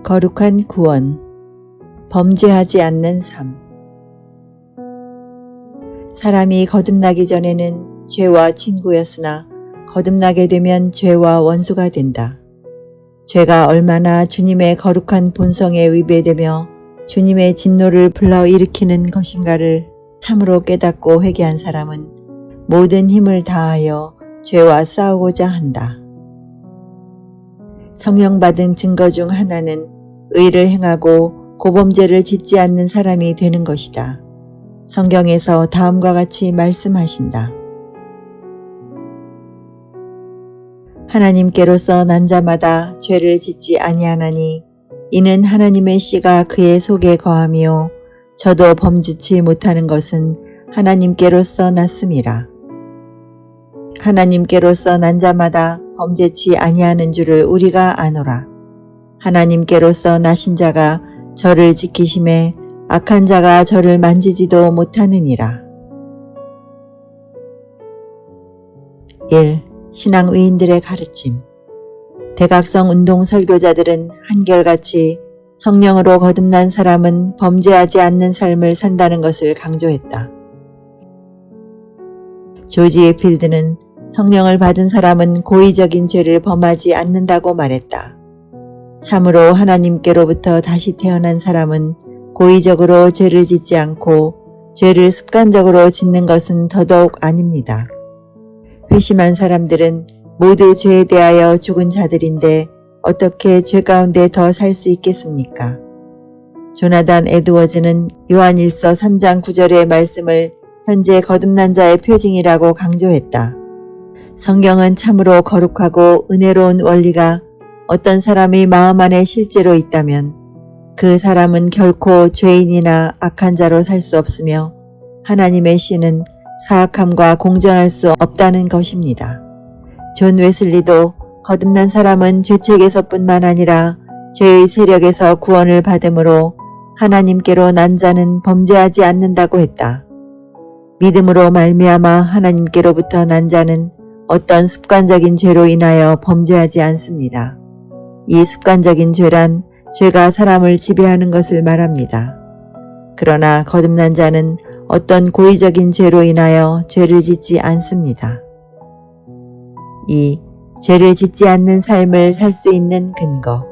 거룩한 구원, 범죄하지 않는 삶. 사람이 거듭나기 전에는 죄와 친구였으나 거듭나게 되면 죄와 원수가 된다. 죄가 얼마나 주님의 거룩한 본성에 위배되며 주님의 진노를 불러일으키는 것인가를 참으로 깨닫고 회개한 사람은 모든 힘을 다하여 죄와 싸우고자 한다. 성령 받은 증거 중 하나는 의를 행하고 고범죄를 짓지 않는 사람이 되는 것이다. 성경에서 다음과 같이 말씀하신다. 하나님께로서 난 자마다 죄를 짓지 아니하나니 이는 하나님의 씨가 그의 속에 거함이요 저도 범죄치 못하는 것은 하나님께로서 났음이라. 하나님께로서 난 자마다 범죄치 아니하는 줄을 우리가 아노라. 하나님께로서 나신 자가 저를 지키심에 악한 자가 저를 만지지도 못하느니라. 1. 신앙 위인들의 가르침. 대각성 운동 설교자들은 한결같이 성령으로 거듭난 사람은 범죄하지 않는 삶을 산다는 것을 강조했다. 조지 필드는 성령을 받은 사람은 고의적인 죄를 범하지 않는다고 말했다. 참으로 하나님께로부터 다시 태어난 사람은 고의적으로 죄를 짓지 않고 죄를 습관적으로 짓는 것은 더더욱 아닙니다. 회심한 사람들은 모두 죄에 대하여 죽은 자들인데 어떻게 죄 가운데 더 살 수 있겠습니까? 조나단 에드워즈는 요한일서 3장 9절의 말씀을 현재 거듭난 자의 표징이라고 강조했다. 성경은 참으로 거룩하고 은혜로운 원리가 어떤 사람의 마음 안에 실제로 있다면 그 사람은 결코 죄인이나 악한 자로 살 수 없으며 하나님의 씨는 사악함과 공존할 수 없다는 것입니다. 존 웨슬리도 거듭난 사람은 죄책에서뿐만 아니라 죄의 세력에서 구원을 받음으로 하나님께로 난 자는 범죄하지 않는다고 했다. 믿음으로 말미암아 하나님께로부터 난 자는 어떤 습관적인 죄로 인하여 범죄하지 않습니다. 이 습관적인 죄란 죄가 사람을 지배하는 것을 말합니다. 그러나 거듭난 자는 어떤 고의적인 죄로 인하여 죄를 짓지 않습니다. 2. 죄를 짓지 않는 삶을 살 수 있는 근거.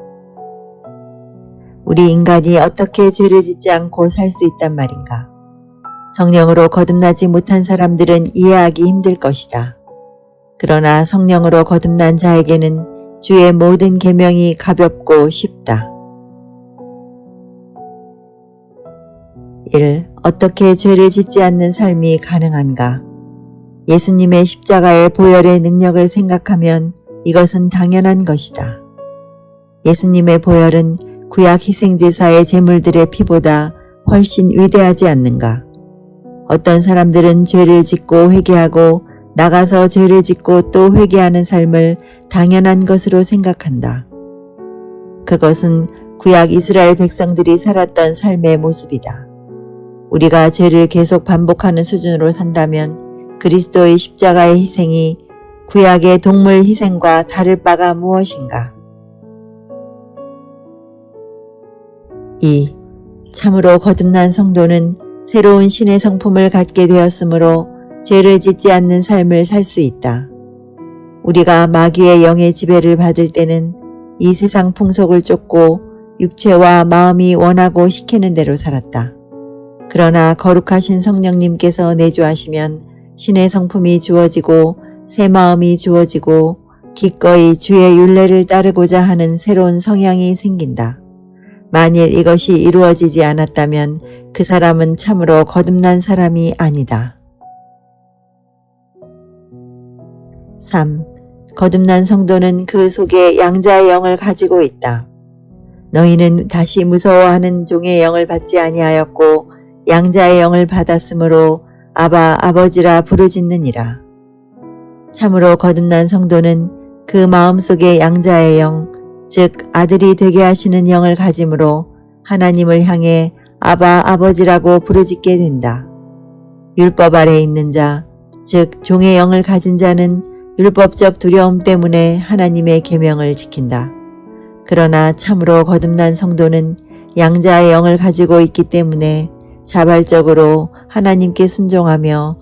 우리 인간이 어떻게 죄를 짓지 않고 살 수 있단 말인가? 성령으로 거듭나지 못한 사람들은 이해하기 힘들 것이다. 그러나 성령으로 거듭난 자에게는 주의 모든 계명이 가볍고 쉽다. 1. 어떻게 죄를 짓지 않는 삶이 가능한가? 예수님의 십자가의 보혈의 능력을 생각하면 이것은 당연한 것이다. 예수님의 보혈은 구약 희생제사의 제물들의 피보다 훨씬 위대하지 않는가? 어떤 사람들은 죄를 짓고 회개하고 나가서 죄를 짓고 또 회개하는 삶을 당연한 것으로 생각한다. 그것은 구약 이스라엘 백성들이 살았던 삶의 모습이다. 우리가 죄를 계속 반복하는 수준으로 산다면 그리스도의 십자가의 희생이 구약의 동물 희생과 다를 바가 무엇인가? 2. 참으로 거듭난 성도는 새로운 신의 성품을 갖게 되었으므로 죄를 짓지 않는 삶을 살 수 있다. 우리가 마귀의 영의 지배를 받을 때는 이 세상 풍속을 쫓고 육체와 마음이 원하고 시키는 대로 살았다. 그러나 거룩하신 성령님께서 내주하시면 신의 성품이 주어지고 새 마음이 주어지고 기꺼이 주의 율례를 따르고자 하는 새로운 성향이 생긴다. 만일 이것이 이루어지지 않았다면 그 사람은 참으로 거듭난 사람이 아니다. 3. 거듭난 성도는 그 속에 양자의 영을 가지고 있다. 너희는 다시 무서워하는 종의 영을 받지 아니하였고 양자의 영을 받았으므로 아바 아버지라 부르짖느니라. 참으로 거듭난 성도는 그 마음속에 양자의 영, 즉 아들이 되게 하시는 영을 가짐으로 하나님을 향해 아바 아버지라고 부르짖게 된다. 율법 아래 있는 자, 즉 종의 영을 가진 자는 율법적 두려움 때문에 하나님의 계명을 지킨다. 그러나 참으로 거듭난 성도는 양자의 영을 가지고 있기 때문에 자발적으로 하나님께 순종하며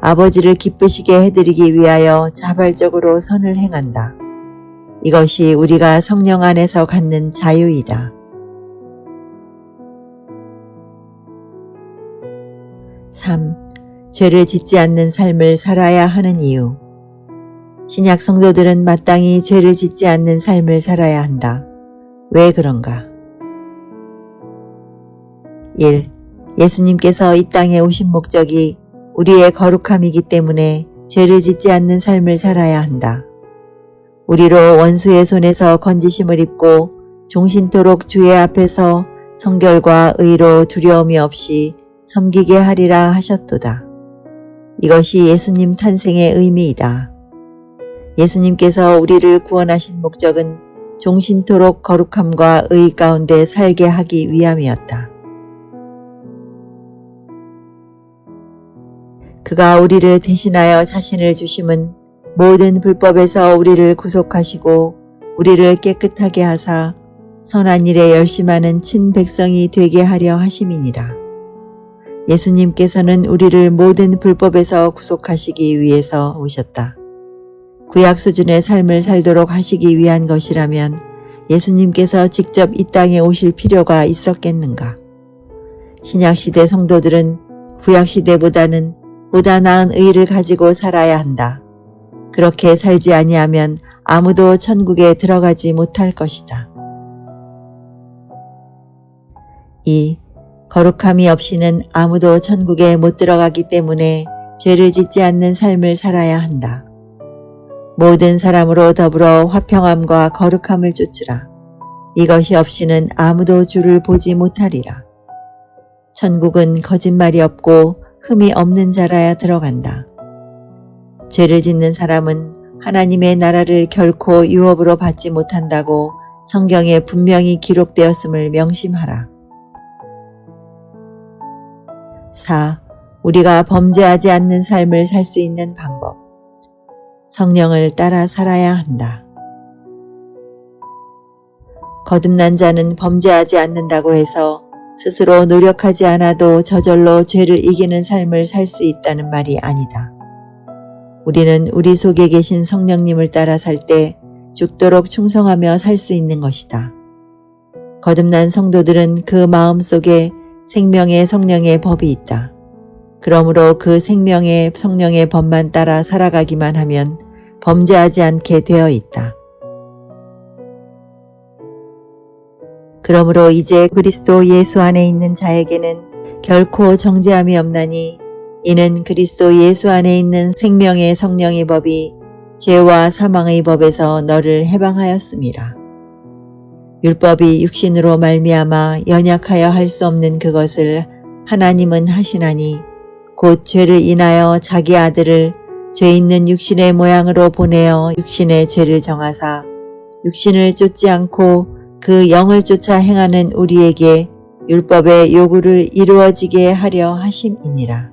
아버지를 기쁘시게 해드리기 위하여 자발적으로 선을 행한다. 이것이 우리가 성령 안에서 갖는 자유이다. 3. 죄를 짓지 않는 삶을 살아야 하는 이유. 신약 성도들은 마땅히 죄를 짓지 않는 삶을 살아야 한다. 왜 그런가? 1. 예수님께서 이 땅에 오신 목적이 우리의 거룩함이기 때문에 죄를 짓지 않는 삶을 살아야 한다. 우리로 원수의 손에서 건지심을 입고 종신토록 주의 앞에서 성결과 의로 두려움이 없이 섬기게 하리라 하셨도다. 이것이 예수님 탄생의 의미이다. 예수님께서 우리를 구원하신 목적은 종신토록 거룩함과 의 가운데 살게 하기 위함이었다. 그가 우리를 대신하여 자신을 주심은 모든 불법에서 우리를 구속하시고 우리를 깨끗하게 하사 선한 일에 열심하는 친백성이 되게 하려 하심이니라. 예수님께서는 우리를 모든 불법에서 구속하시기 위해서 오셨다. 구약 수준의 삶을 살도록 하시기 위한 것이라면 예수님께서 직접 이 땅에 오실 필요가 있었겠는가? 신약시대 성도들은 구약시대보다는 보다 나은 의를 가지고 살아야 한다. 그렇게 살지 아니하면 아무도 천국에 들어가지 못할 것이다. 2. 거룩함이 없이는 아무도 천국에 못 들어가기 때문에 죄를 짓지 않는 삶을 살아야 한다. 모든 사람으로 더불어 화평함과 거룩함을 쫓으라. 이것이 없이는 아무도 주를 보지 못하리라. 천국은 거짓말이 없고 흠이 없는 자라야 들어간다. 죄를 짓는 사람은 하나님의 나라를 결코 유업으로 받지 못한다고 성경에 분명히 기록되었음을 명심하라. 4. 우리가 범죄하지 않는 삶을 살 수 있는 방법. 성령을 따라 살아야 한다. 거듭난 자는 범죄하지 않는다고 해서 스스로 노력하지 않아도 저절로 죄를 이기는 삶을 살 수 있다는 말이 아니다. 우리는 우리 속에 계신 성령님을 따라 살 때 죽도록 충성하며 살 수 있는 것이다. 거듭난 성도들은 그 마음 속에 생명의 성령의 법이 있다. 그러므로 그 생명의 성령의 법만 따라 살아가기만 하면 범죄하지 않게 되어 있다. 그러므로 이제 그리스도 예수 안에 있는 자에게는 결코 정죄함이 없나니 이는 그리스도 예수 안에 있는 생명의 성령의 법이 죄와 사망의 법에서 너를 해방하였음이라. 율법이 육신으로 말미암아 연약하여 할 수 없는 그것을 하나님은 하시나니 곧 죄를 인하여 자기 아들을 죄 있는 육신의 모양으로 보내어 육신의 죄를 정하사 육신을 쫓지 않고 그 영을 쫓아 행하는 우리에게 율법의 요구를 이루어지게 하려 하심이니라.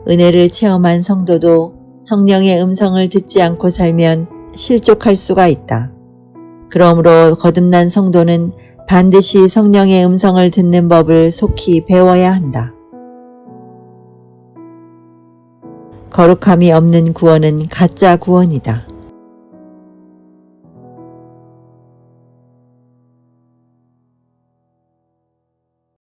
은혜를 체험한 성도도 성령의 음성을 듣지 않고 살면 실족할 수가 있다. 그러므로 거듭난 성도는 반드시 성령의 음성을 듣는 법을 속히 배워야 한다. 거룩함이 없는 구원은 가짜 구원이다.